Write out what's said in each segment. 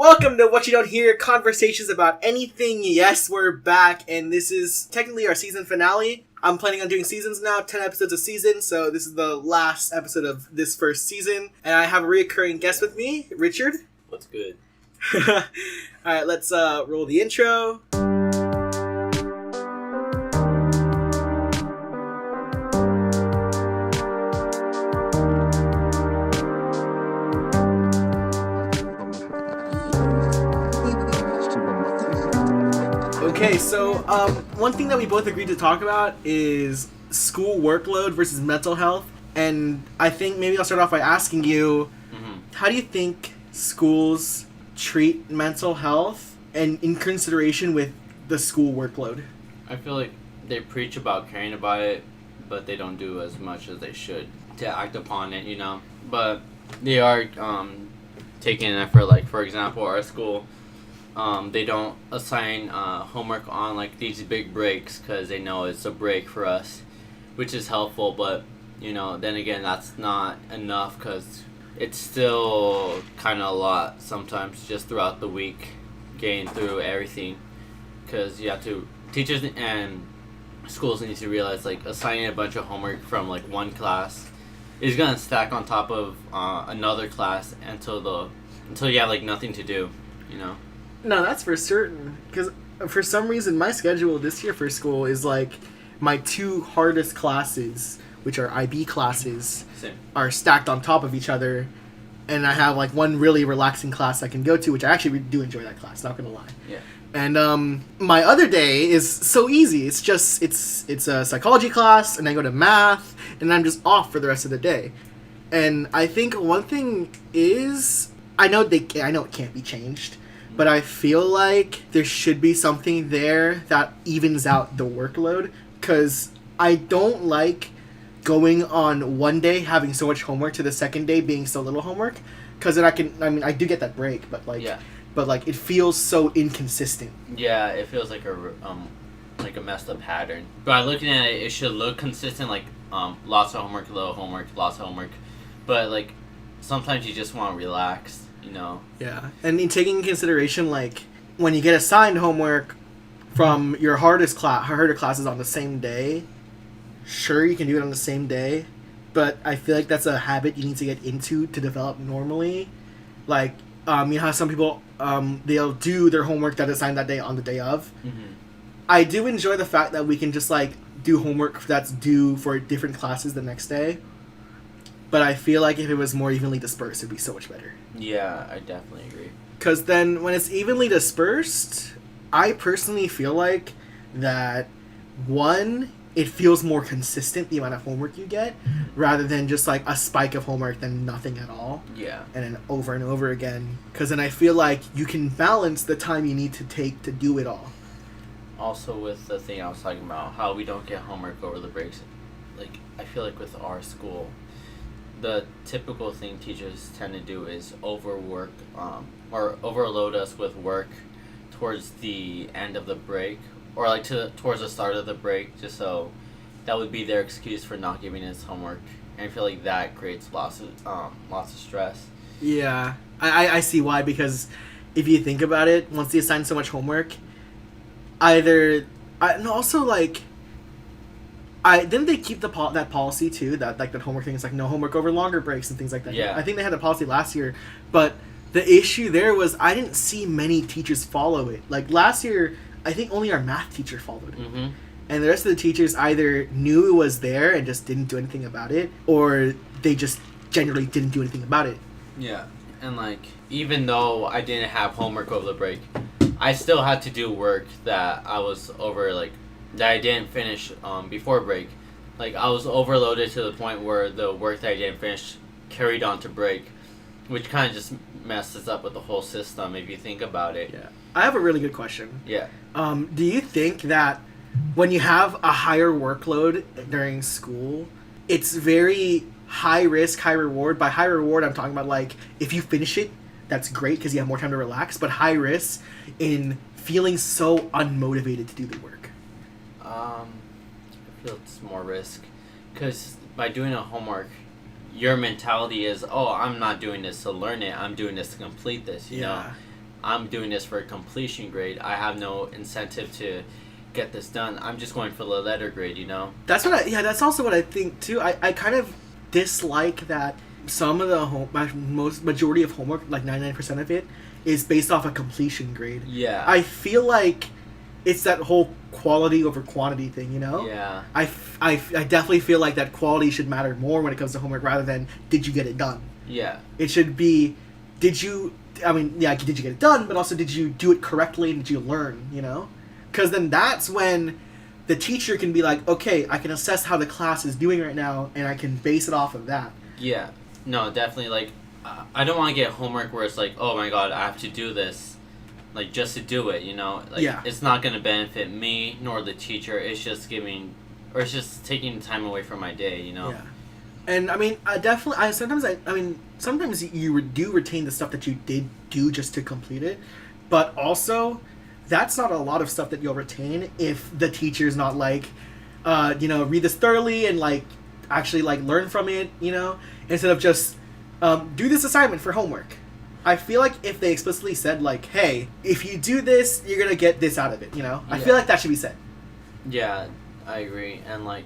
Welcome to What You Don't Hear, conversations about anything. Yes, we're back, and this is technically our season finale. I'm planning on doing seasons now, 10 episodes a season, so this is the last episode of this first season. And I have a recurring guest with me, Richard. What's good? Alright, let's roll the intro. Okay, so one thing that we both agreed to talk about is school workload versus mental health. And I think maybe I'll start off by asking you, how do you think schools treat mental health and in consideration with the school workload? I feel like they preach about caring about it, but they don't do as much as they should to act upon it, you know. But they are taking an effort, like, for example, our school, they don't assign homework on, like, these big breaks because they know it's a break for us, which is helpful, but, you know, then again, that's not enough because it's still kind of a lot sometimes just throughout the week getting through everything, because you have to, teachers and schools need to realize, like, assigning a bunch of homework from, like, one class is going to stack on top of another class until you have, like, nothing to do, you know? No, that's for certain. Because for some reason, my schedule this year for school is like my two hardest classes, which are IB classes, are stacked on top of each other. And I have like one really relaxing class I can go to, which I actually do enjoy that class, not gonna lie. Yeah. And my other day is so easy. It's just it's a psychology class, and I go to math, and I'm just off for the rest of the day. And I think one thing is I know it can't be changed. But I feel like there should be something there that evens out the workload, because I don't like going on one day having so much homework to the second day being so little homework, because then I do get that break, but it feels so inconsistent. Yeah, it feels like a messed up pattern. By looking at it, it should look consistent, like lots of homework, low homework, lots of homework, but like sometimes you just want to relax. You know. Yeah, and in taking into consideration, like, when you get assigned homework from your harder classes on the same day, sure, you can do it on the same day, but I feel like that's a habit you need to get into to develop normally. Like, you know how some people, they'll do their homework that is assigned that day on the day of. Mm-hmm. I do enjoy the fact that we can just, like, do homework that's due for different classes the next day. But I feel like if it was more evenly dispersed, it'd be so much better. Yeah, I definitely agree. Because then when it's evenly dispersed, I personally feel like that, one, it feels more consistent, the amount of homework you get, rather than just like a spike of homework, then nothing at all. Yeah. And then over and over again. Because then I feel like you can balance the time you need to take to do it all. Also with the thing I was talking about, how we don't get homework over the breaks. Like, I feel like with our school, the typical thing teachers tend to do is overwork or overload us with work towards the end of the break, or like towards the start of the break, just so that would be their excuse for not giving us homework. And I feel like that creates lots of stress. Yeah, I see why, because if you think about it, once they assign so much homework, didn't they keep that policy too, that like the homework thing is like no homework over longer breaks and things like that? Yeah. I think they had a policy last year, but the issue there was I didn't see many teachers follow it. Like last year, I think only our math teacher followed it. Mm-hmm. And the rest of the teachers either knew it was there and just didn't do anything about it, or they just generally didn't do anything about it. Yeah, and like, even though I didn't have homework over the break, I still had to do work that I was over, like, that I didn't finish before break. Like, I was overloaded to the point where the work that I didn't finish carried on to break, which kind of just messes up with the whole system if you think about it. Yeah. I have a really good question. Yeah. Do you think that when you have a higher workload during school, it's very high risk, high reward? By high reward, I'm talking about, like, if you finish it, that's great because you have more time to relax, but high risk in feeling so unmotivated to do the work. I feel it's more risk, because by doing a homework, your mentality is, oh, I'm not doing this to learn it, I'm doing this to complete this, you know? I'm doing this for a completion grade. I have no incentive to get this done. I'm just going for the letter grade, That's what that's also what I think too. I kind of dislike that some of the majority of homework, like 99% of it, is based off a completion grade. Yeah. I feel like it's that whole quality over quantity thing, Yeah. I definitely feel like that quality should matter more when it comes to homework rather than did you get it done. Yeah. It should be did you get it done, but also did you do it correctly and did you learn, Because then that's when the teacher can be like, okay, I can assess how the class is doing right now and I can base it off of that. Yeah. No, definitely, like, I don't want to get homework where it's like, oh my god, I have to do this, like, just to do it, Like, yeah. It's not going to benefit me nor the teacher. It's just it's just taking time away from my day, Yeah. And, sometimes you do retain the stuff that you did do just to complete it, but also, that's not a lot of stuff that you'll retain if the teacher's not like, read this thoroughly and, like, actually, like, learn from it, instead of just do this assignment for homework. I feel like if they explicitly said, like, hey, if you do this, you're going to get this out of it, I feel like that should be said. Yeah, I agree. And, like,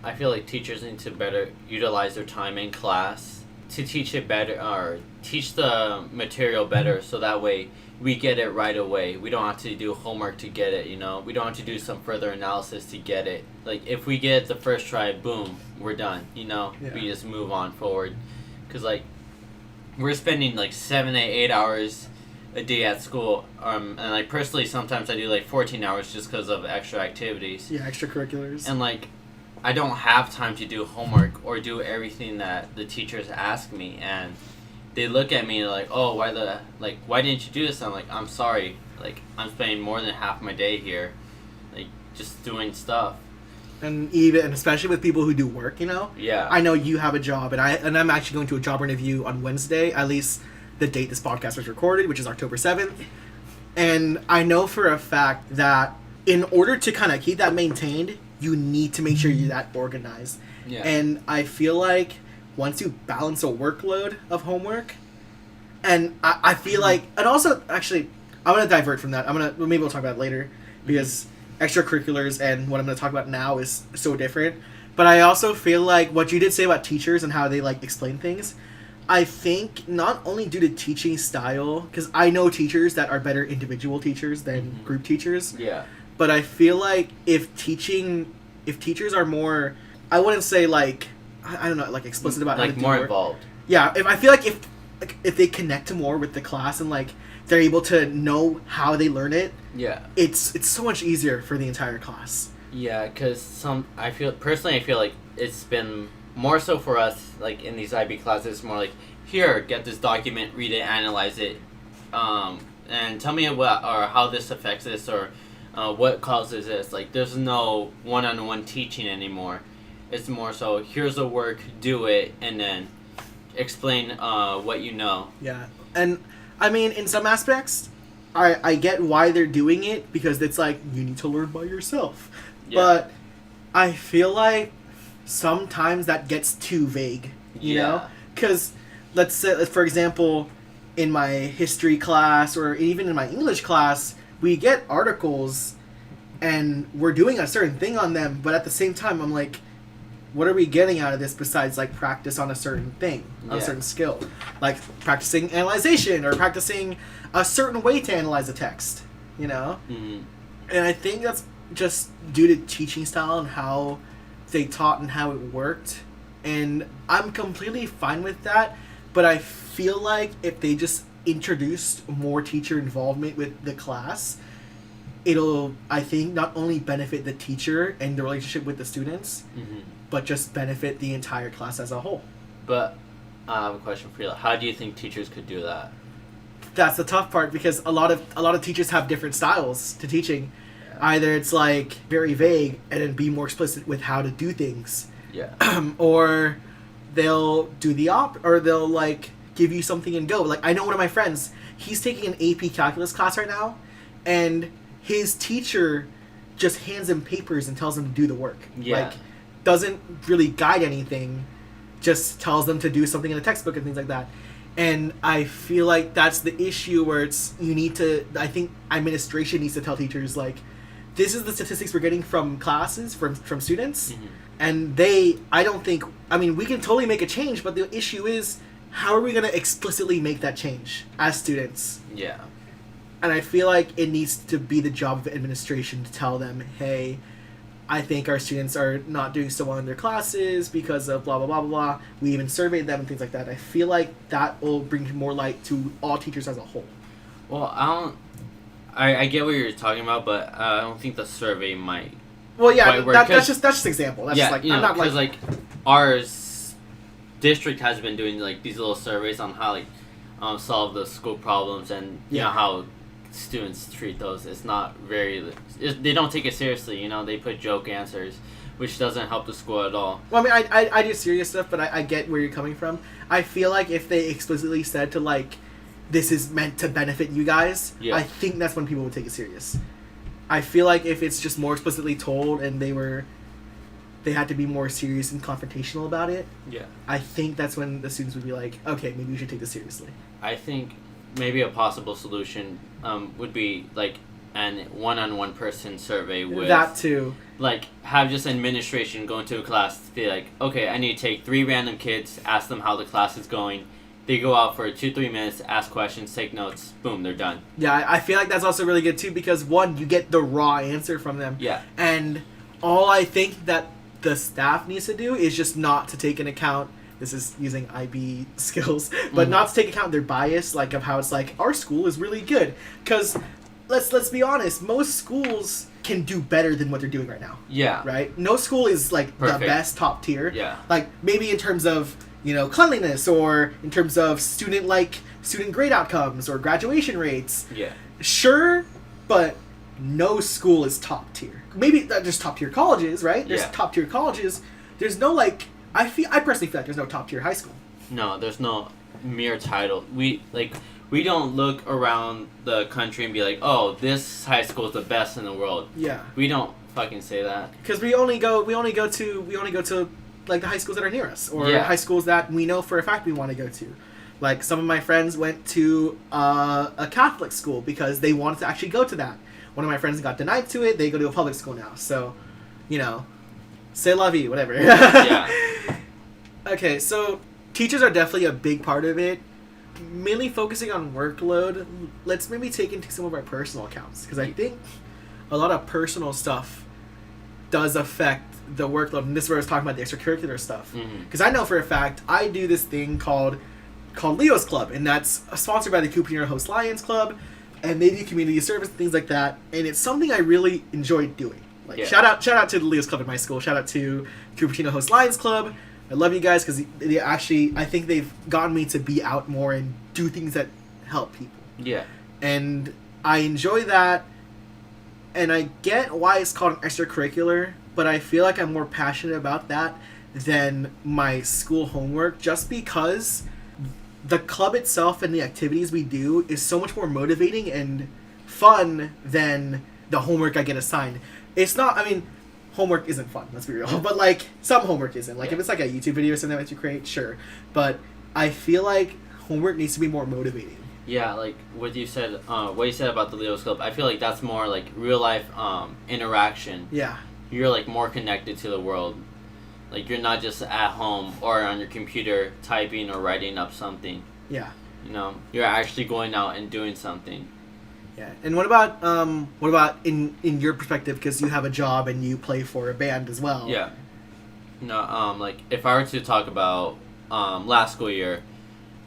I feel like teachers need to better utilize their time in class to teach it better, or teach the material better, so that way we get it right away. We don't have to do homework to get it, We don't have to do some further analysis to get it. Like, if we get it the first try, boom, we're done, Yeah. We just move on forward. Because, like, we're spending, like, 7 to 8 hours a day at school. And, like, personally, sometimes I do, like, 14 hours just because of extra activities. Yeah, extracurriculars. And, like, I don't have time to do homework or do everything that the teachers ask me, and they look at me like, oh, why didn't you do this? I'm like, I'm sorry, like, I'm spending more than half my day here, like, just doing stuff. And especially with people who do work, Yeah. I know you have a job, and I'm actually going to a job interview on Wednesday, at least the date this podcast was recorded, which is October 7th. And I know for a fact that in order to kind of keep that maintained, you need to make sure you're that organized. Yeah. And I feel like once you balance a workload of homework, and I feel like, and also, actually, I'm going to divert from that. Maybe we'll talk about it later, because extracurriculars and what I'm going to talk about now is so different. But I also feel like what you did say about teachers and how they, like, explain things, I think not only due to teaching style, because I know teachers that are better individual teachers than group teachers. Yeah. But I feel like if teachers are more, I wouldn't say, like, I don't know, like, explicit about like how to more do work. involved. Yeah, I feel like if they connect more with the class and, like, they're able to know how they learn it, Yeah. it's so much easier for the entire class. Yeah, because I feel like it's been more so for us, like, in these IB classes, more like, here, get this document, read it, analyze it, and tell me how this affects this, or what causes this. Like, there's no one-on-one teaching anymore. It's more so, here's the work, do it, and then explain what you know. Yeah, and I mean, in some aspects, I get why they're doing it, because it's like, you need to learn by yourself. Yeah. But I feel like sometimes that gets too vague, you know? Because, let's say, for example, in my history class, or even in my English class, we get articles, and we're doing a certain thing on them, but at the same time, I'm like, what are we getting out of this besides, like, practice on a certain thing, on a certain skill? Like, practicing analyzation, or practicing a certain way to analyze a text, you know? Mm-hmm. And I think that's just due to teaching style and how they taught and how it worked. And I'm completely fine with that, but I feel like if they just introduced more teacher involvement with the class, it'll, I think, not only benefit the teacher and the relationship with the students, but just benefit the entire class as a whole. But I have a question for you. How do you think teachers could do that? That's the tough part, because a lot of teachers have different styles to teaching. Yeah. Either it's like very vague and then be more explicit with how to do things. Yeah. Or they'll do or they'll, like, give you something and go. Like, I know one of my friends, he's taking an AP calculus class right now, and his teacher just hands him papers and tells him to do the work. Yeah. Like, doesn't really guide anything, just tells them to do something in a textbook and things like that. And I feel like that's the issue where I think administration needs to tell teachers, like, this is the statistics we're getting from classes, from students. Mm-hmm. And we can totally make a change, but the issue is, how are we going to explicitly make that change as students? Yeah. And I feel like it needs to be the job of administration to tell them, hey, I think our students are not doing so well in their classes because of blah, blah, blah, blah, blah. We even surveyed them and things like that. I feel like that will bring more light to all teachers as a whole. Well, I get what you're talking about, but I don't think the survey might. Well, yeah, that's just an example. That's yeah, just like, you know, I'm not because like our district has been doing like these little surveys on how like solve the school problems, and you know how students treat those. It's not they don't take it seriously. You know, they put joke answers, which doesn't help the school at all. Well, I mean, I do serious stuff, but I get where you're coming from. I feel like if they explicitly said to, like, this is meant to benefit you guys, I think that's when people would take it serious. I feel like if it's just more explicitly told and they had to be more serious and confrontational about it, I think that's when the students would be like, okay, maybe we should take this seriously. I think maybe a possible solution would be like an one-on-one person survey with that too. Like, have just administration go into a class to be like, okay, I need to take 3 random kids, ask them how the class is going. They go out for 2-3 minutes, ask questions, take notes, boom, they're done. Yeah, I feel like that's also really good too, because one, you get the raw answer from them. Yeah. And all I think that the staff needs to do is just not to take into account, this is using IB skills, but not to take account their bias, like, of how it's like, our school is really good. Because, let's be honest, most schools can do better than what they're doing right now. Yeah. Right? No school is, like, perfect. The best, top tier. Yeah. Like, maybe in terms of, you know, cleanliness, or in terms of student grade outcomes, or graduation rates. Yeah. Sure, but no school is top tier. Maybe there's top tier colleges, right? There's top tier colleges. There's no, like, I personally feel like there's no top tier high school. No, there's no mere title. We don't look around the country and be like, oh, this high school is the best in the world. Yeah. We don't fucking say that. Because we only go to like the high schools that are near us, or high schools that we know for a fact we want to go to. Like, some of my friends went to a Catholic school because they wanted to actually go to that. One of my friends got denied to it. They go to a public school now. So, you know, c'est la vie, whatever. Yeah. Okay, so teachers are definitely a big part of it. Mainly focusing on workload, let's maybe take into some of our personal accounts, because I think a lot of personal stuff does affect the workload, and this is where I was talking about the extracurricular stuff. Because I know for a fact I do this thing called Leo's Club, and that's sponsored by the Cupertino Host Lions Club, and they do community service and things like that, and it's something I really enjoy doing. Like, shout out to the Leo's Club at my school, shout out to Cupertino Host Lions Club. I love you guys, because they actually, I think they've gotten me to be out more and do things that help people. Yeah. And I enjoy that, and I get why it's called an extracurricular, but I feel like I'm more passionate about that than my school homework, just because the club itself and the activities we do is so much more motivating and fun than the homework I get assigned. It's not, I mean, homework isn't fun, let's be real, but, like, some homework isn't. Like, if it's like a YouTube video or something that you create, sure, but I feel like homework needs to be more motivating. Yeah, like what you said about the Leo's Club, I feel like that's more like real life interaction. Yeah. You're like more connected to the world. Like, you're not just at home or on your computer typing or writing up something. Yeah. You know, you're actually going out and doing something. Yeah. And what about in your perspective, because you have a job and you play for a band as well? Yeah. No, like, if I were to talk about last school year,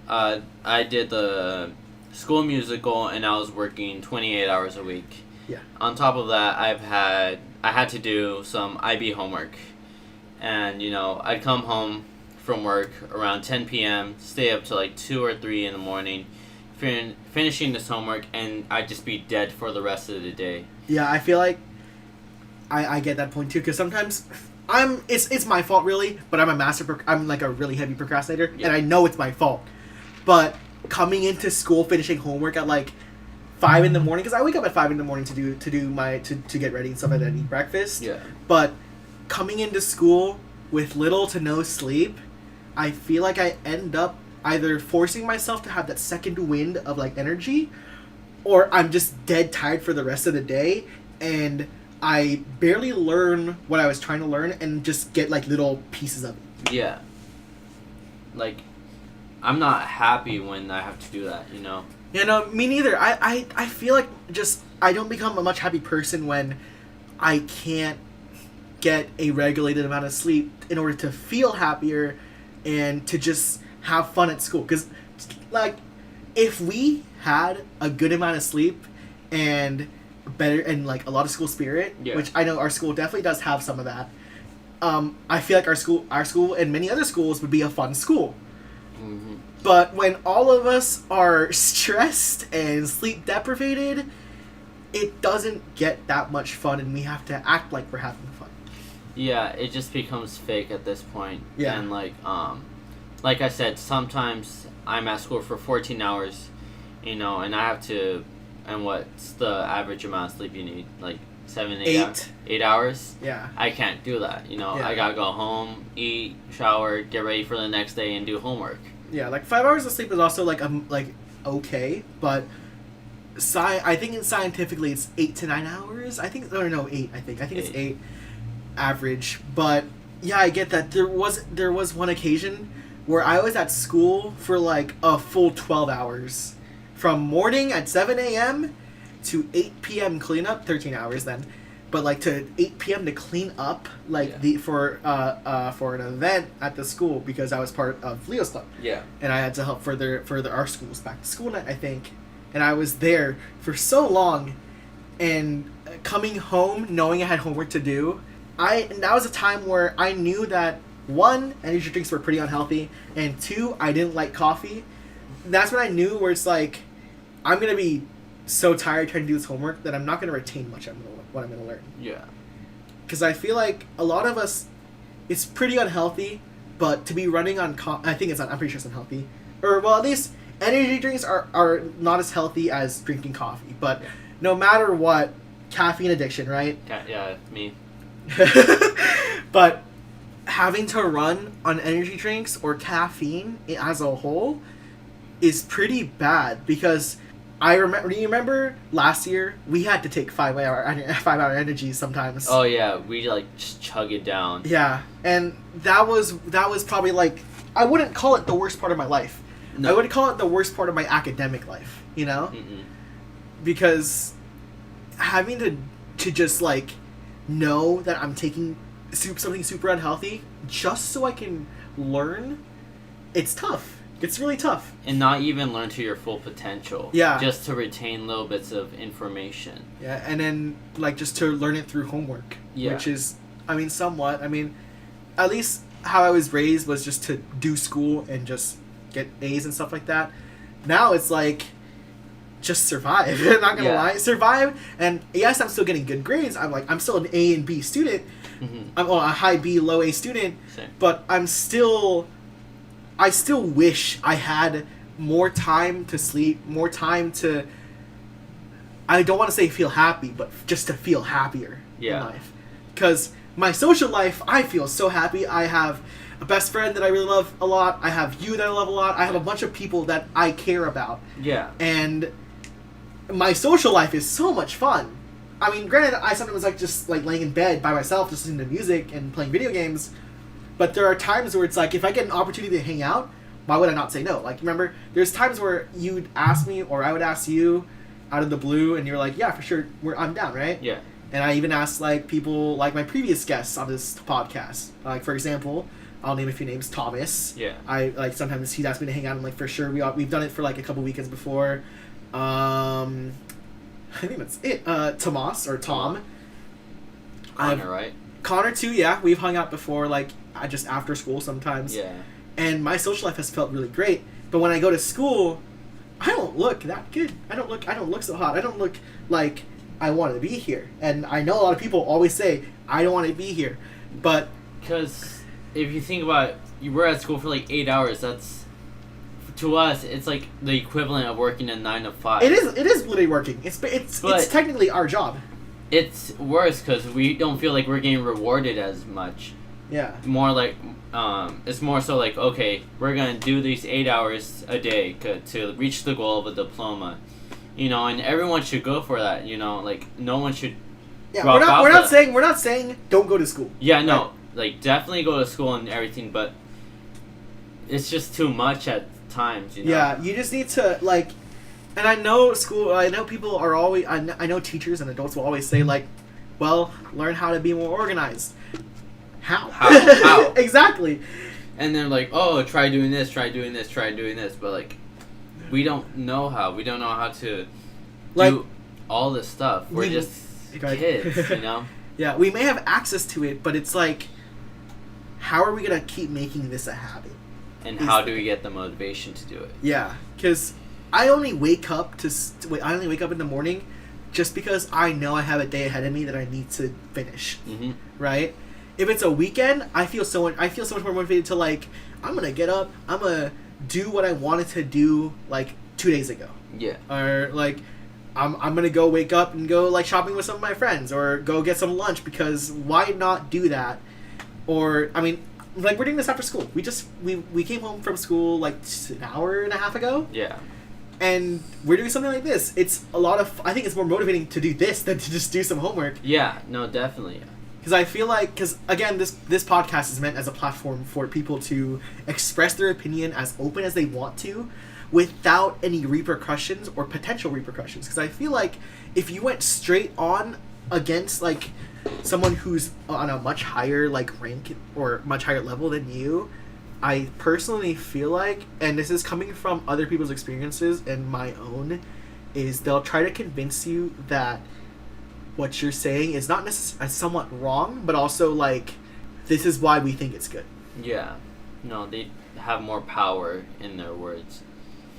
I did the school musical, and I was working 28 hours a week. Yeah. On top of that, I had to do some IB homework. And, you know, I'd come home from work around 10 p.m., stay up to like 2 or 3 in the morning, finishing this homework, and I'd just be dead for the rest of the day. Yeah, I feel like I get that point too, because sometimes it's my fault really, but I'm like a really heavy procrastinator, and I know it's my fault. But coming into school, finishing homework at like 5 in the morning, because I wake up at 5 in the morning to get ready and stuff like that, and eat breakfast. Yeah. But coming into school with little to no sleep, I feel like I end up either forcing myself to have that second wind of like energy, or I'm just dead tired for the rest of the day, and I barely learn what I was trying to learn and just get like little pieces of it. Yeah. Like, I'm not happy when I have to do that, you know? You know, me neither. I feel like just I don't become a much happy person when I can't get a regulated amount of sleep in order to feel happier and to just have fun at school. Because, like, if we had a good amount of sleep and better and like a lot of school spirit, which I know our school definitely does have some of that, I feel like our school and many other schools would be a fun school. Mm-hmm. But when all of us are stressed and sleep deprivated, it doesn't get that much fun, and we have to act like we're having fun. Yeah, it just becomes fake at this point. Yeah. And like I said, sometimes I'm at school for 14 hours, you know, and I have to, and what's the average amount of sleep you need? Like 8 hours? Yeah. I can't do that, you know. Yeah. I gotta go home, eat, shower, get ready for the next day, and do homework. Yeah, like 5 hours of sleep is also like okay, but I think scientifically it's 8 to 9 hours. I think 8. I think it's 8 average. But yeah, I get that. There was one occasion where I was at school for like a full 12 hours, from morning at 7 a.m. to 8 p.m. cleanup, 13 hours then. But like to 8 p.m. to clean up for an event at the school because I was part of Leo's club. Yeah. And I had to help further our school's back to school night, I think. And I was there for so long, and coming home knowing I had homework to do, and that was a time where I knew that 1, energy drinks were pretty unhealthy, and 2, I didn't like coffee. That's when I knew where it's like, I'm gonna be so tired trying to do this homework that I'm not gonna retain much of what I'm gonna learn. Yeah. Because I feel like a lot of us, it's pretty unhealthy, but to be running on I think it's not, I'm pretty sure it's unhealthy. Or, well, at least energy drinks are not as healthy as drinking coffee. But no matter what, caffeine addiction, right? Yeah, me. But having to run on energy drinks or caffeine as a whole is pretty bad, because I remember last year we had to take 5 hour energy sometimes. Oh yeah, we like just chug it down. Yeah, and that was probably like, I wouldn't call it the worst part of my life. No. I would call it the worst part of my academic life. You know, because having to just like know that I'm taking something super unhealthy just so I can learn, it's tough. It's really tough. And not even learn to your full potential. Yeah. Just to retain little bits of information. Yeah, and then, like, just to learn it through homework. Yeah. Which is, I mean, somewhat. I mean, at least how I was raised was just to do school and just get A's and stuff like that. Now it's like, just survive. I'm not gonna lie. Survive, and yes, I'm still getting good grades. I'm still an A and B student. Mm-hmm. I'm a high B, low A student. Same. But I still wish I had more time to sleep, more time to, I don't want to say feel happy, but just to feel happier in life. Because my social life, I feel so happy. I have a best friend that I really love a lot. I have you that I love a lot. I have a bunch of people that I care about. Yeah. And my social life is so much fun. I mean, granted, I sometimes like just like laying in bed by myself, just listening to music and playing video games. But there are times where it's like, if I get an opportunity to hang out, why would I not say no? Like, remember, there's times where you'd ask me, or I would ask you out of the blue, and you're like, yeah, for sure, I'm down, right? Yeah. And I even asked, like, people, like my previous guests on this podcast. Like, for example, I'll name a few names. Thomas. Yeah. Like, sometimes he'd ask me to hang out, and, like, for sure, we've done it for, like, a couple weekends before. I think that's it. Tomas, or Tom. Connor, right? Connor, too, yeah. We've hung out before, like, just after school sometimes. Yeah. And my social life has felt really great. But when I go to school, I don't look that good. I don't look so hot. I don't look like I want to be here. And I know a lot of people always say, I don't want to be here. But because if you think about it, you were at school for like 8 hours. That's, to us, it's like the equivalent of working a 9 to 5. It is literally working. It's technically our job. It's worse because we don't feel like we're getting rewarded as much. Yeah. More like, it's more so like, okay, we're gonna do these 8 hours a day to reach the goal of a diploma, and everyone should go for that. Like no one should. Yeah, we're not saying don't go to school. Yeah, no, like definitely go to school and everything, but it's just too much at times. Yeah, you just need to like, and I know people are always. I know teachers and adults will always say like, well, learn how to be more organized. How? Exactly. And they're like, oh, try doing this, but like, we don't know how. We don't know how to do all this stuff. We're just kids, Yeah, we may have access to it, but it's like, how are we gonna keep making this a habit? And how do we get the motivation to do it? Yeah, because I only wake up in the morning just because I know I have a day ahead of me that I need to finish. Mm-hmm. Right? If it's a weekend, I feel so much more motivated to like, I'm gonna get up, I'm gonna do what I wanted to do like 2 days ago. Yeah. Or like, I'm gonna go wake up and go like shopping with some of my friends, or go get some lunch, because why not do that? Or I mean, like, we're doing this after school. We came home from school like an hour and a half ago. Yeah. And we're doing something like this. It's a lot of. I think it's more motivating to do this than to just do some homework. Yeah. No, definitely. Because I feel like, again, this podcast is meant as a platform for people to express their opinion as open as they want to, without any repercussions or potential repercussions. Because I feel like if you went straight on against like someone who's on a much higher like rank or much higher level than you, I personally feel like, and this is coming from other people's experiences and my own, is they'll try to convince you that what you're saying is not necessarily somewhat wrong, but also like, this is why we think it's good. Yeah. No, they have more power in their words.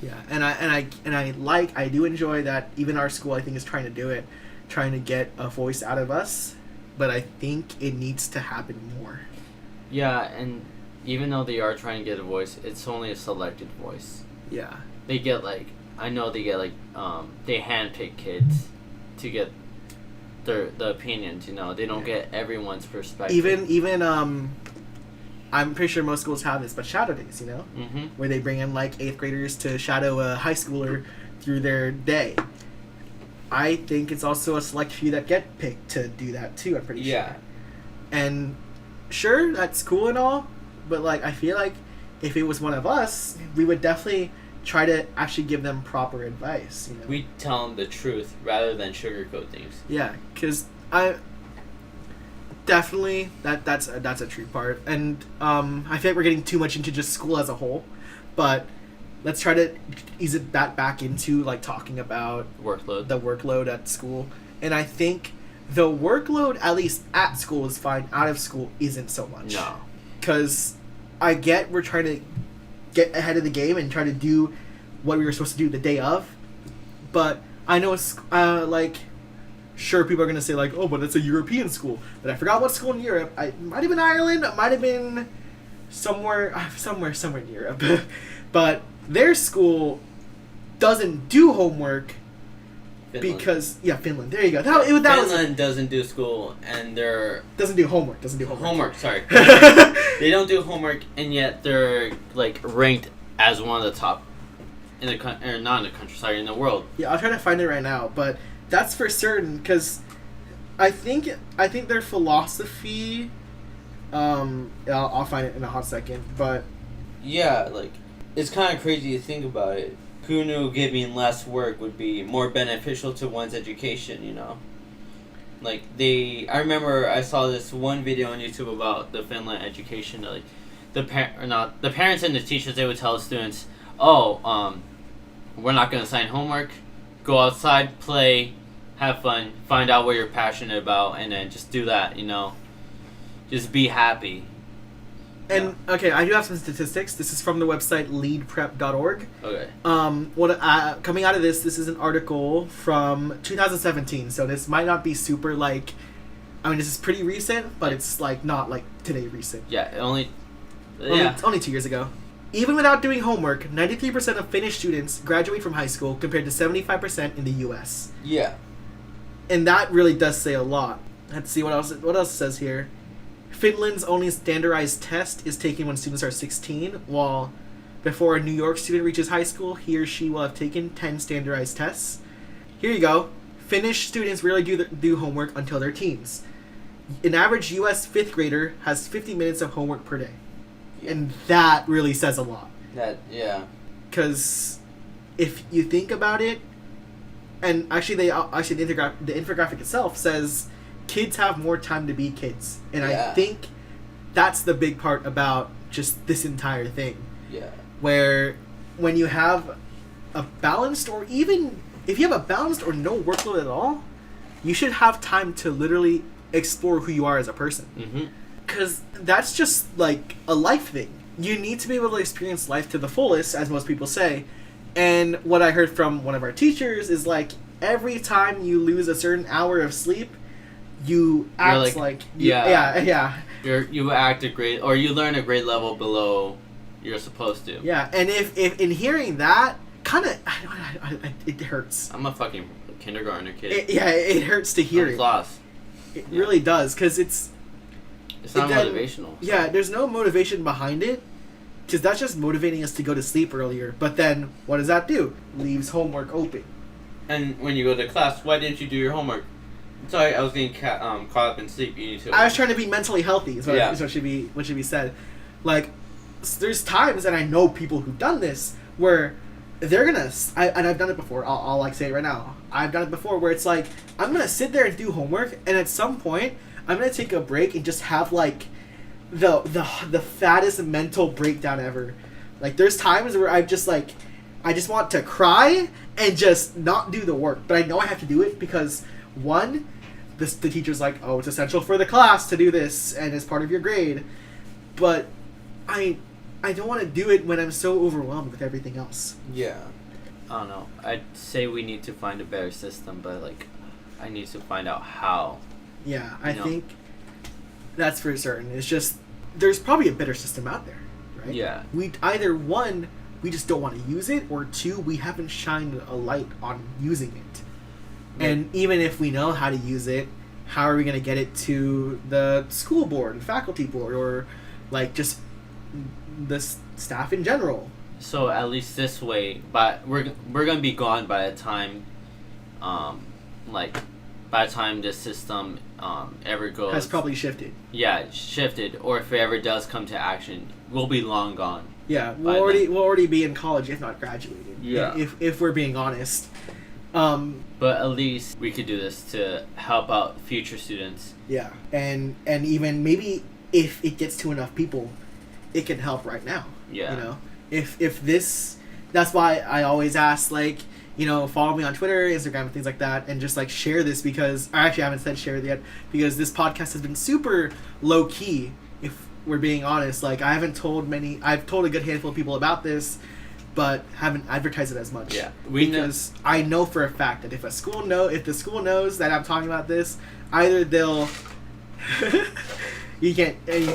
Yeah, and I do enjoy that even our school, I think, is trying to do it, trying to get a voice out of us, but I think it needs to happen more. Yeah, and even though they are trying to get a voice, it's only a selected voice. Yeah. They get they handpick kids to get the opinions, they don't get everyone's perspective. Even I'm pretty sure most schools have this, but shadow days, Mm-hmm. where they bring in like 8th graders to shadow a high schooler through their day. I think it's also a select few that get picked to do that too, I'm pretty sure. And sure, that's cool and all, but like, I feel like if it was one of us, we would definitely try to actually give them proper advice. We tell them the truth rather than sugarcoat things. Yeah, because I definitely that's a true part, and I feel like we're getting too much into just school as a whole, but let's try to ease that back into like talking about the workload at school. And I think the workload, at least at school, is fine. Out of school isn't so much. No, because I get we're trying to get ahead of the game and try to do what we were supposed to do the day of, but I know it's sure, people are going to say like, oh, but it's a European school, but I forgot what school in Europe. It might have been Ireland, it might have been somewhere in Europe, but their school doesn't do homework. Finland. Because Finland, there you go. Finland doesn't do school, and doesn't do homework. Sorry. They don't do homework, and yet they're like ranked as one of the top in the country, or not in the country, sorry, in the world. Yeah, I'll try to find it right now, but that's for certain, because I think their philosophy. I'll find it in a hot second, but yeah, like, it's kind of crazy to think about it. Who knew giving less work would be more beneficial to one's education, Like, I remember I saw this one video on YouTube about the Finland education. Like, the parents and the teachers, they would tell the students, we're not going to assign homework. Go outside, play, have fun, find out what you're passionate about, and then just do that, Just be happy. And, okay, I do have some statistics. This is from the website leadprep.org. Okay. Coming out of this is an article from 2017, so this might not be super, this is pretty recent, but it's, not, today recent. Yeah, only 2 years ago. Even without doing homework, 93% of Finnish students graduate from high school, compared to 75% in the U.S. Yeah. And that really does say a lot. Let's see what else it says here. Finland's only standardized test is taken when students are 16, while before a New York student reaches high school, he or she will have taken 10 standardized tests. Here you go. Finnish students rarely do homework until their teens. An average U.S. 5th grader has 50 minutes of homework per day. Yeah. And that really says a lot. Yeah. Because if you think about it, and actually the infographic itself says kids have more time to be kids. And I think that's the big part about just this entire thing. Yeah. Where when you have a balanced, or even if you have a balanced or no workload at all, you should have time to literally explore who you are as a person. Because that's just like a life thing. You need to be able to experience life to the fullest, as most people say. And what I heard from one of our teachers is like, every time you lose a certain hour of sleep, you act you act a grade, or you learn a grade level below you're supposed to. Yeah, and if in hearing that, kind of, it hurts. I'm a fucking kindergartner kid. It hurts to hear it. Class. It really does, because it's not motivational. So. Yeah, there's no motivation behind it, because that's just motivating us to go to sleep earlier. But then, what does that do? Leaves homework open. And when you go to class, why didn't you do your homework? Sorry, I was getting caught up in sleep. You need to. I was trying to be mentally healthy. Is what should be said. Like, there's times, and I know people who've done this, where they're gonna. And I've done it before. I'll like say it right now. I've done it before, where it's like I'm gonna sit there and do homework, and at some point I'm gonna take a break and just have like the fattest mental breakdown ever. Like, there's times where I just want to cry and just not do the work, but I know I have to do it because one, the teacher's like, oh, it's essential for the class to do this and it's part of your grade, but I don't want to do it when I'm so overwhelmed with everything else. Yeah. I don't know. I'd say we need to find a better system, but like, I need to find out how. Yeah, I think that's for certain. It's just, there's probably a better system out there, right? Yeah. We either one, we just don't want to use it, or two, we haven't shined a light on using it. And even if we know how to use it, how are we going to get it to the school board and faculty board, or like just the staff in general? So at least this way, but we're gonna be gone by the time, by the time this system ever goes. Has probably shifted. Yeah, shifted, or if it ever does come to action, we'll be long gone. Yeah, we'll already be in college, if not graduated. Yeah. If we're being honest. But at least we could do this to help out future students. Yeah, and even maybe if it gets to enough people, it can help right now. Yeah. You know, if this, that's why I always ask, like, you know, follow me on Twitter, Instagram, and things like that, and just like share this, because I actually haven't said share it yet, because this podcast has been super low key. If we're being honest, like I've told a good handful of people about this, but haven't advertised it as much. Yeah, because I know for a fact that if the school knows that I'm talking about this, either they'll you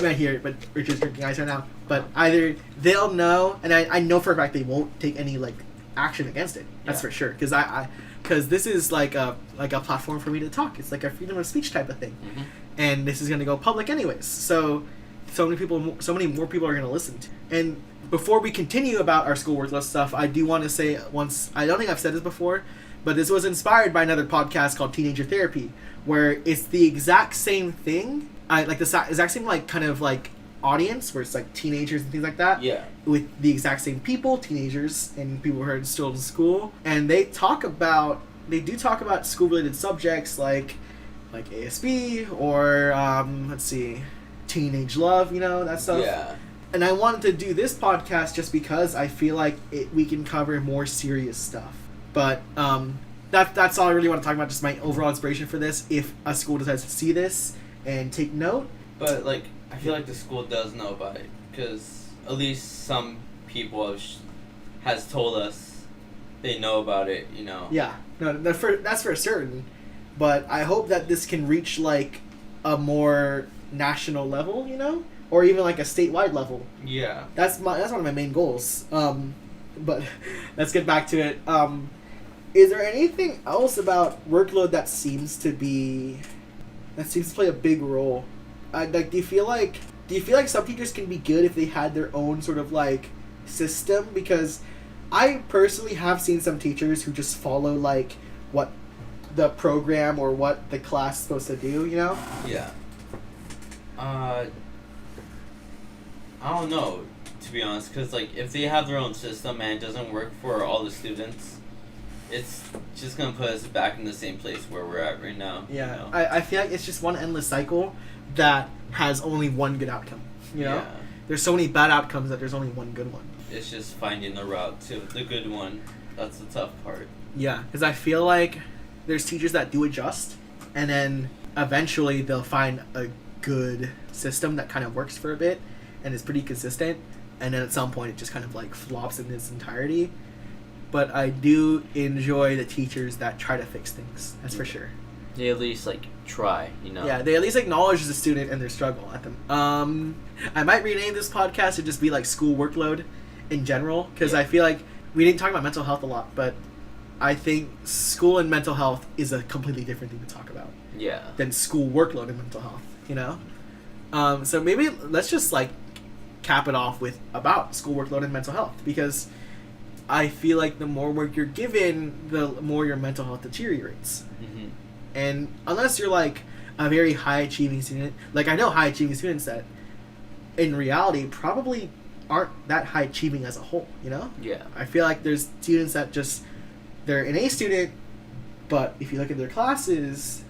might hear it, but Richard's drinking ice right now. But either they'll know, and I know for a fact they won't take any like action against it. That's for sure. Because this is like a platform for me to talk. It's like a freedom of speech type of thing, and this is gonna go public anyways. So many more people are gonna listen to. And before we continue about our school workload stuff, I do want to say once, I don't think I've said this before, but this was inspired by another podcast called Teenager Therapy, where it's the exact same thing. Like the exact same like kind of like audience, where it's like teenagers and things like that. Yeah. With the exact same people, teenagers and people who are still in school, and they do talk about school related subjects like ASB or let's see, teenage love, you know, that stuff. Yeah. And I wanted to do this podcast just because I feel like we can cover more serious stuff. But that's all I really want to talk about, just my overall inspiration for this, if a school decides to see this and take note. But like, I feel like the school does know about it, because at least some people has told us they know about it, you know. Yeah, no, that's for certain. But I hope that this can reach like a more national level, you know, or even like a statewide level. Yeah, that's one of my main goals. But let's get back to it. Is there anything else about workload that seems to play a big role like, do you feel like some teachers can be good if they had their own sort of like system? Because I personally have seen some teachers who just follow like what the program or what the class is supposed to do, you know? Yeah. I don't know, to be honest, because like if they have their own system and it doesn't work for all the students, it's just gonna put us back in the same place where we're at right now. Yeah, you know? I feel like it's just one endless cycle that has only one good outcome, you know? Yeah. There's so many bad outcomes that there's only one good one. It's just finding the route to the good one. That's the tough part. Yeah, because I feel like there's teachers that do adjust, and then eventually they'll find a good system that kind of works for a bit and is pretty consistent, and then at some point it just kind of like flops in its entirety. But I do enjoy the teachers that try to fix things, that's for sure. They at least like try, you know. Yeah, they at least acknowledge the student and their struggle at them. I might rename this podcast to just be like school workload in general, because I feel like we didn't talk about mental health a lot, but I think school and mental health is a completely different thing to talk about. Yeah. Than school workload and mental health, you know? So maybe let's just like cap it off with about school workload and mental health, because I feel like the more work you're given, the more your mental health deteriorates. Mm-hmm. And unless you're like a very high achieving student, like I know high achieving students that in reality probably aren't that high achieving as a whole, you know? Yeah. I feel like there's students that just, they're an A student, but if you look at their classes,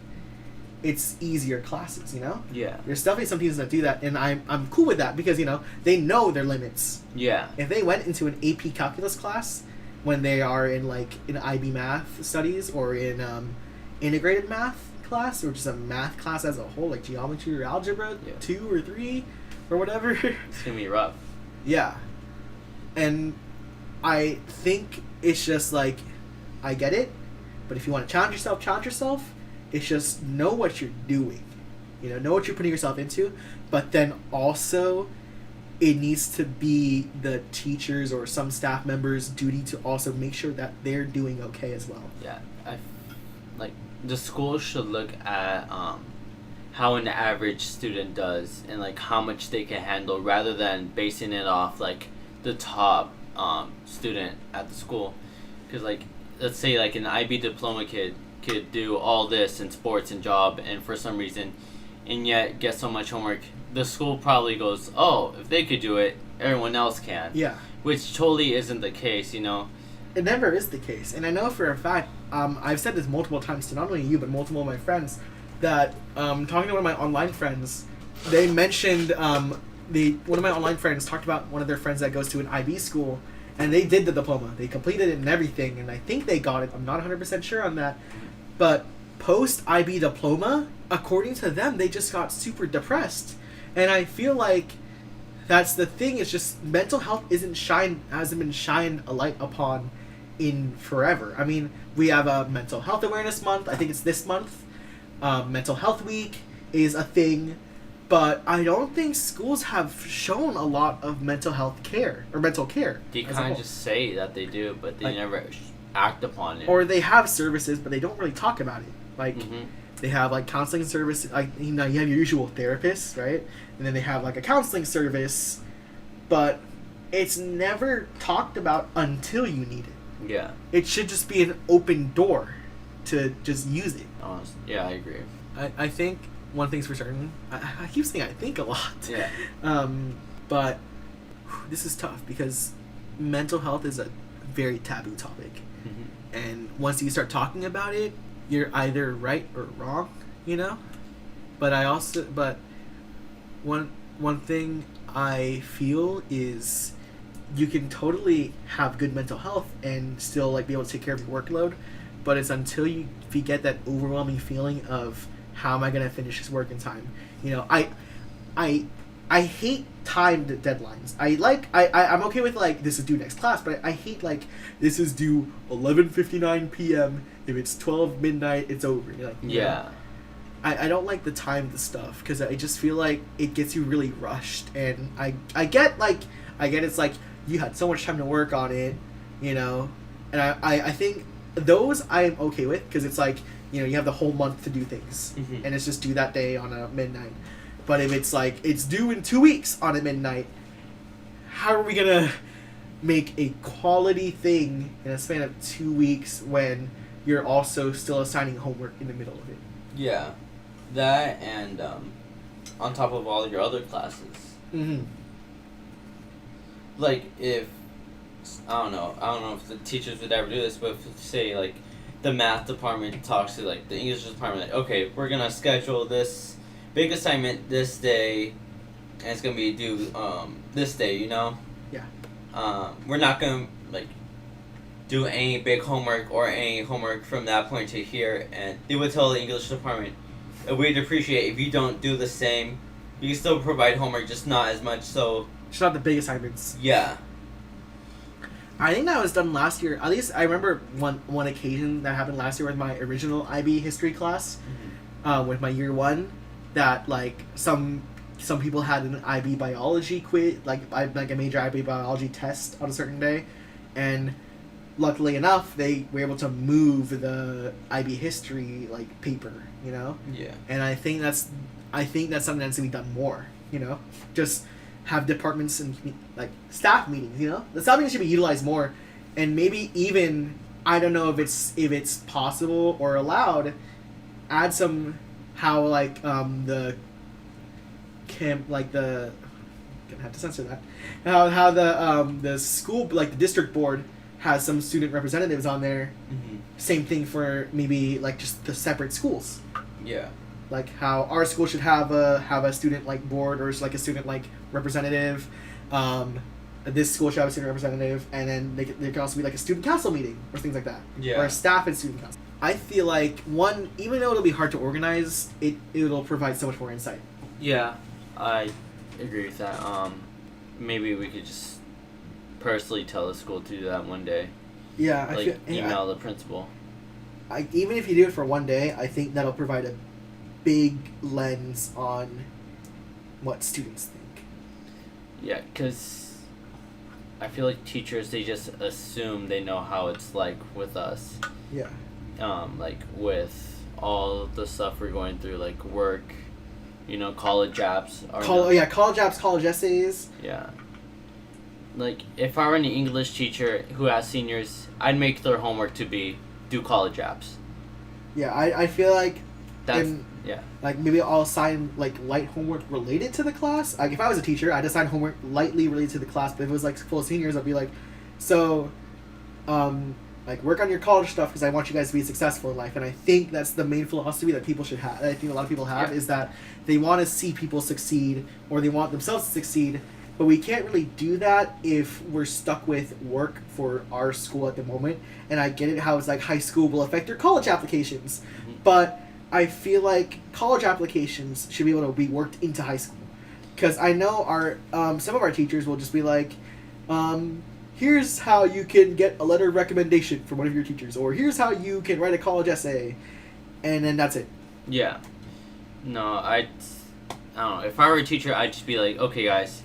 it's easier classes, you know? Yeah. There's definitely some students that do that, and I'm cool with that because, you know, they know their limits. Yeah. If they went into an AP calculus class when they are in like in IB math studies or in integrated math class or just a math class as a whole, like geometry or algebra 2 or 3 or whatever. It's gonna be rough. Yeah. And I think it's just like, I get it, but if you want to challenge yourself. It's just know what you're doing. You know what you're putting yourself into, but then also it needs to be the teachers or some staff members' duty to also make sure that they're doing okay as well. Yeah. Like the school should look at how an average student does and like how much they can handle rather than basing it off like the top student at the school. Because like let's say like an IB diploma kid could do all this in sports and job and for some reason and yet get so much homework, the school probably goes, oh, if they could do it, everyone else can. Yeah. Which totally isn't the case, you know. It never is the case. And I know for a fact, I've said this multiple times to not only you but multiple of my friends, that talking to one of my online friends, they mentioned one of my online friends talked about one of their friends that goes to an IB school, and they did the diploma. They completed it and everything, and I think they got it. I'm not 100% sure on that. But post IB diploma, according to them, they just got super depressed. And I feel like that's the thing. It's just mental health hasn't been shined a light upon in forever. I mean, we have a mental health awareness month. I think it's this month. Mental health week is a thing. But I don't think schools have shown a lot of mental health care or mental care. They kind of just say that they do, but they never act upon it. Or they have services, but they don't really talk about it. Like, they have, like, counseling service. Like, you know, you have your usual therapist, right? And then they have, like, a counseling service. But it's never talked about until you need it. Yeah. It should just be an open door to just use it. Honestly, yeah, I agree. I think one thing's for certain. I keep saying I think a lot. Yeah. But this is tough because mental health is a very taboo topic. Mm-hmm. And once you start talking about it, you're either right or wrong, you know? But one thing I feel is you can totally have good mental health and still like be able to take care of your workload, but it's until you get that overwhelming feeling of how am I gonna finish this work in time? You know, I hate timed deadlines. I'm okay with like this is due next class, but I hate like this is due 11:59 p.m. If it's 12 midnight, it's over. Like, yeah. I don't like the timed stuff because I just feel like it gets you really rushed, and I get it's like you had so much time to work on it, you know, and I think those I'm okay with because it's like, you know, you have the whole month to do things, and it's just due that day on a midnight. But if it's like it's due in 2 weeks on at midnight, how are we gonna make a quality thing in a span of 2 weeks when you're also still assigning homework in the middle of it? Yeah, that and on top of all your other classes. Mm-hmm. Like if I don't know if the teachers would ever do this, but if say like the math department talks to like the English department, like, okay, we're gonna schedule this big assignment this day, and it's gonna be due this day, you know. Yeah. We're not gonna like do any big homework or any homework from that point to here, and they would tell the English department, we'd appreciate if you don't do the same. You can still provide homework, just not as much. So Just not the big assignments. yeah. I think that was done last year. At least I remember one occasion that happened last year with my original IB history class, with my year 1, that like some people had an IB biology quiz, like a major IB biology test on a certain day, and luckily enough they were able to move the IB history like paper, you know. Yeah. And I think that's something that's gonna be done more, you know, just have departments and like staff meetings, you know. The staff meetings should be utilized more, and maybe even, I don't know if it's possible or allowed, add some how like the camp like the gonna have to censor that how the school like the district board has some student representatives on there. Mm-hmm. Same thing for maybe like just the separate schools. Yeah. Like how our school should have a student like board or like a student like representative. This school should have a student representative, and then there can also be like a student council meeting or things like that. Yeah. Or a staff and student council. I feel like even though it'll be hard to organize, it'll provide so much more insight. Yeah, I agree with that. Maybe we could just personally tell the school to do that one day. Yeah, Like email the principal. Even if you do it for one day, I think that'll provide a big lens on what students think. Yeah, because I feel like teachers, they just assume they know how it's like with us. Yeah. Like with all the stuff we're going through, like work, you know, college apps. College apps, college essays. Yeah. Like, if I were an English teacher who has seniors, I'd make their homework to be do college apps. Yeah, I feel like That's, yeah. Like, maybe I'll assign, like, light homework related to the class. Like, if I was a teacher, I'd assign homework lightly related to the class. But if it was, like, full of seniors, I'd be like, so, like, work on your college stuff because I want you guys to be successful in life. And I think that's the main philosophy that people should have. I think a lot of people have, is that they want to see people succeed, or they want themselves to succeed. But we can't really do that if we're stuck with work for our school at the moment. And I get it how it's like high school will affect your college applications. Mm-hmm. But I feel like college applications should be able to be worked into high school. Because I know our some of our teachers will just be like, here's how you can get a letter of recommendation from one of your teachers. Or here's how you can write a college essay. And then that's it. Yeah. No, I don't know. If I were a teacher, I'd just be like, okay, guys,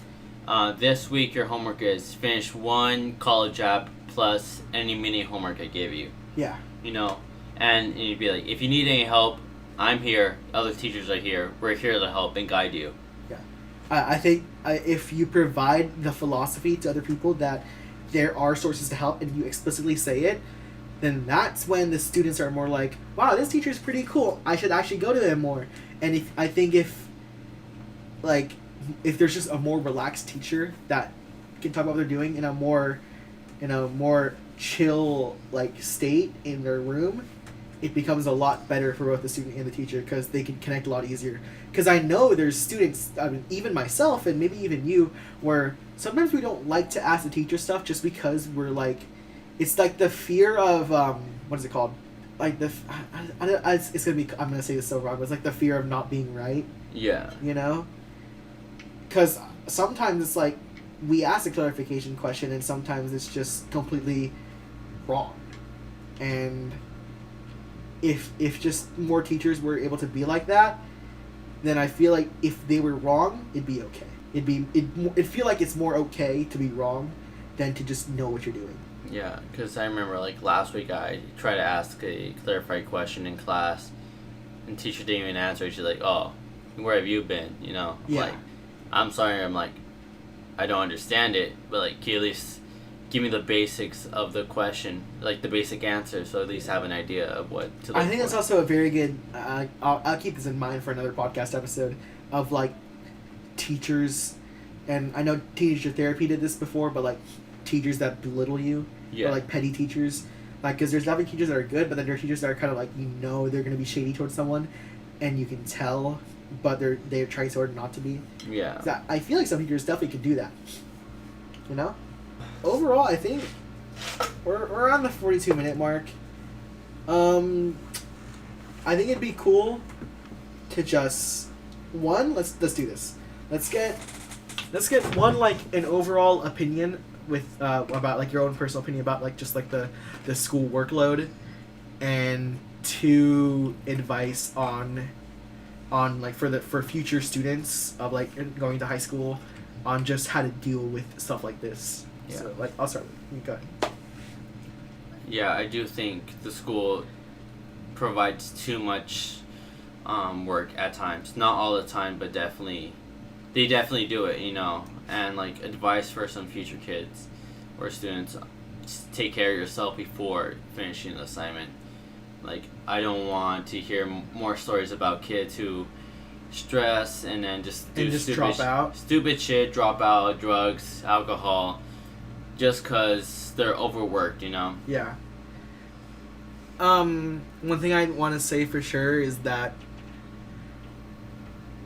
this week your homework is finish one college app plus any mini homework I gave you. Yeah. You know, and you'd be like, if you need any help, I'm here. Other teachers are here. We're here to help and guide you. Yeah. I think if you provide the philosophy to other people that there are sources to help and you explicitly say it, then that's when the students are more like, wow, this teacher's pretty cool. I should actually go to them more. And if there's just a more relaxed teacher that can talk about what they're doing in a more chill like state in their room, it becomes a lot better for both the student and the teacher because they can connect a lot easier. Because I know there's students, I mean, even myself and maybe even you, where sometimes we don't like to ask the teacher stuff just because we're like, it's like the fear of what is it called? Like it's gonna be, I'm gonna say this so wrong, but it's like the fear of not being right. Yeah. You know? Because sometimes it's like we ask a clarification question and sometimes it's just completely wrong. And if just more teachers were able to be like that, then I feel like if they were wrong, it'd be okay. It'd feel like it's more okay to be wrong than to just know what you're doing. Yeah, because I remember like last week I tried to ask a clarified question in class, and teacher didn't even answer. She's like, "Oh, where have you been? You know, Yeah. like, I'm sorry, I'm like, I don't understand it, but like, can you at least give me the basics of the question, like the basic answer, so at least have an idea of what to look I think for. that's also a very good. I'll keep this in mind for another podcast episode of like teachers, and I know teacher therapy did this before, but like teachers that belittle you, Yeah. or like petty teachers, like because there's definitely teachers that are good, but then there are teachers that are kind of like they're gonna be shady towards someone, and you can tell, but they're trying so hard not to be. Yeah. 'Cause I feel like some teachers definitely could do that. You know, overall, I think we're on the 42-minute mark. I think it'd be cool to just let's do this. Let's get one like an overall opinion with about like your own personal opinion about like just like the school workload, and 2 advice on like for future students of like going to high school on just how to deal with stuff like this. Yeah. So like I'll start with you. Go ahead. Yeah, I do think the school provides too much work at times. Not all the time, but definitely, they definitely do it, you know. And like advice for some future kids or students, just take care of yourself before finishing the assignment. Like, I don't want to hear more stories about kids who stress and then just do drop out. stupid shit, drop out, drugs, alcohol, just because they're overworked, you know? Yeah. One thing I want to say for sure is that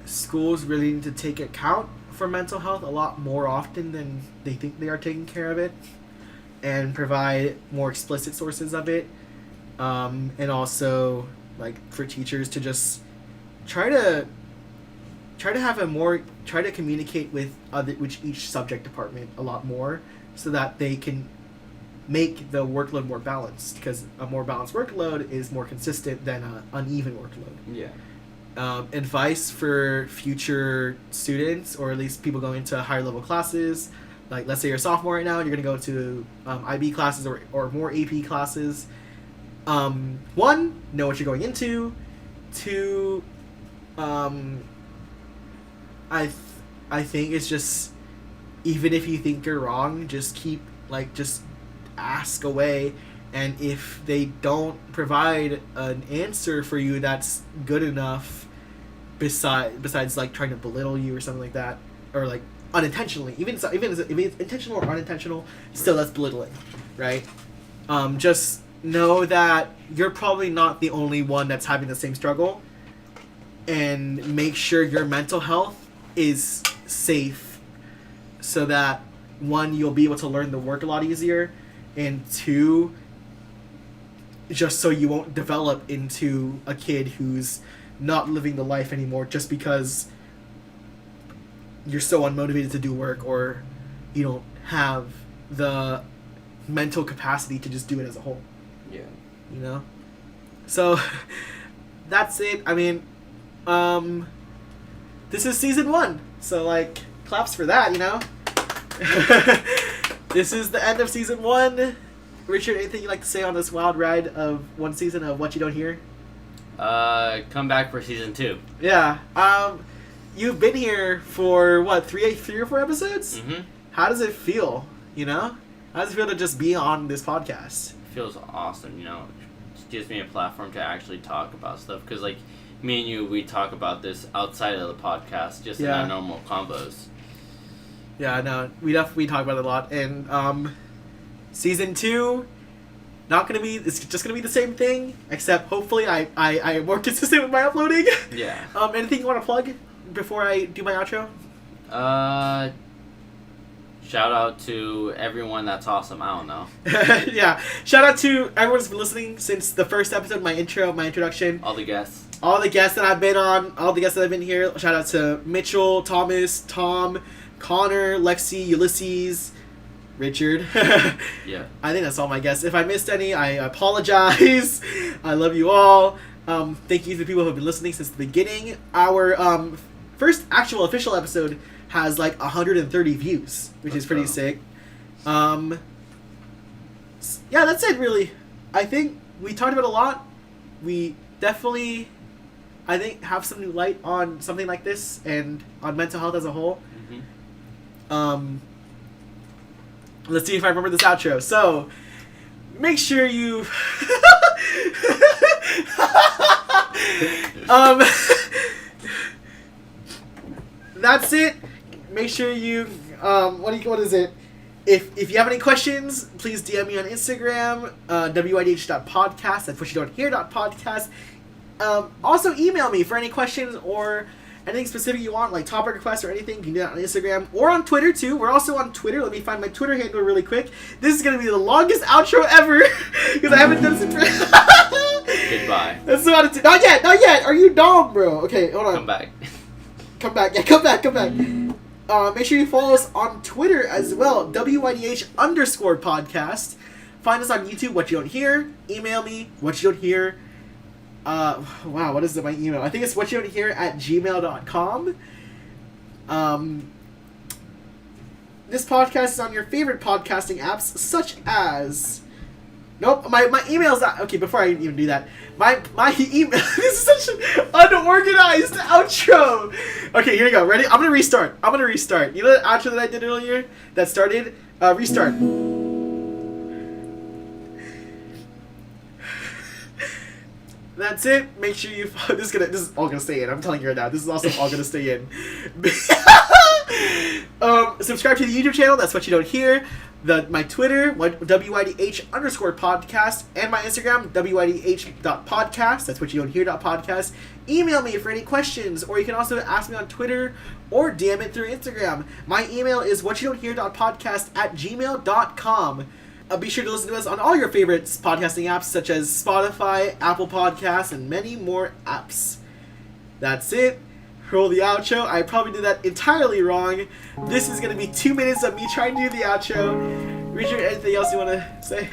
schools really need to take account for mental health a lot more often than they think they are taking care of it, and provide more explicit sources of it, and also like for teachers to just try to have try to communicate with each subject department a lot more, so that they can make the workload more balanced, because a more balanced workload is more consistent than an uneven workload. Yeah. Advice for future students, or at least people going into higher level classes, like let's say you're a sophomore right now and you're going to go to IB classes or more AP classes. 1, know what you're going into. 2, I think it's just, even if you think you're wrong, just keep just ask away, and if they don't provide an answer for you that's good enough, besides like trying to belittle you or something like that, or like unintentionally, even if it's intentional or unintentional, still that's belittling, right? Just know that you're probably not the only one that's having the same struggle, and make sure your mental health is safe, so that 1, you'll be able to learn the work a lot easier, and 2, just so you won't develop into a kid who's not living the life anymore just because you're so unmotivated to do work, or you don't have the mental capacity to just do it as a whole. Yeah. You know? So that's it. I mean, this is season 1, so like claps for that, you know? This is the end of season 1. Richard, anything you'd like to say on this wild ride of 1 season of What You Don't Hear? Come back for season 2. Yeah. You've been here for what, 3 or 4 episodes? Mm-hmm. How does it feel? You know? How does it feel to just be on this podcast? Feels awesome, you know. It just gives me a platform to actually talk about stuff, because like me and you, we talk about this outside of the podcast, just in our normal combos. Yeah, no, we definitely talk about it a lot. And season 2, it's just gonna be the same thing, except hopefully I am more consistent with my uploading. Yeah. Anything you want to plug before I do my outro? Shout out to everyone that's awesome. I don't know. Yeah, shout out to everyone who's been listening since the first episode, my introduction. All the guests that I've been on, all the guests that I've been here. Shout out to Mitchell, Thomas, Tom, Connor, Lexi, Ulysses, Richard. Yeah. I think that's all my guests. If I missed any, I apologize. I love you all. Thank you to the people who have been listening since the beginning. Our first actual official episode has like 130 views, which is pretty sick. Yeah, that's it really. I think we talked about a lot. We definitely I think have some new light on something like this and on mental health as a whole. Let's see if I remember this outro. So, make sure you that's it. Make sure you what is it? If you have any questions, please DM me on Instagram, widh.podcast. That's what you don't hear.podcast. Also email me for any questions or anything specific you want, like topic requests or anything. You can do that on Instagram or on Twitter too. We're also on Twitter. Let me find my Twitter handle really quick. This is gonna be the longest outro ever because I haven't done this in Goodbye. That's about it. Not yet. Are you dumb, bro? Okay, hold on. Come back. Yeah, come back. Make sure you follow us on Twitter as well. WYDH_podcast. Find us on YouTube. What You Don't Hear. Email me. What You Don't Hear. Wow, what is my email? I think it's whatyoudon'thear@gmail.com. This podcast is on your favorite podcasting apps, such as... Nope, my email's not... Okay, before I even do that, my email... This is such an unorganized outro! Okay, here we go. Ready? I'm gonna restart. You know that outro that I did earlier? That started? Restart. That's it. Make sure you follow. This is all gonna stay in. I'm telling you right now. This is also all gonna stay in. Subscribe to the YouTube channel. That's What You Don't Hear. My Twitter, WYDH_podcast, and my Instagram, WYDH.podcast. That's What You Don't Hear.podcast. Email me for any questions, or you can also ask me on Twitter or DM it through Instagram. My email is whatyoudon'thear.podcast@gmail.com. Be sure to listen to us on all your favorite podcasting apps, such as Spotify, Apple Podcasts, and many more apps. That's it. Roll the outro. I probably did that entirely wrong. This is going to be 2 minutes of me trying to do the outro. Richard, anything else you want to say?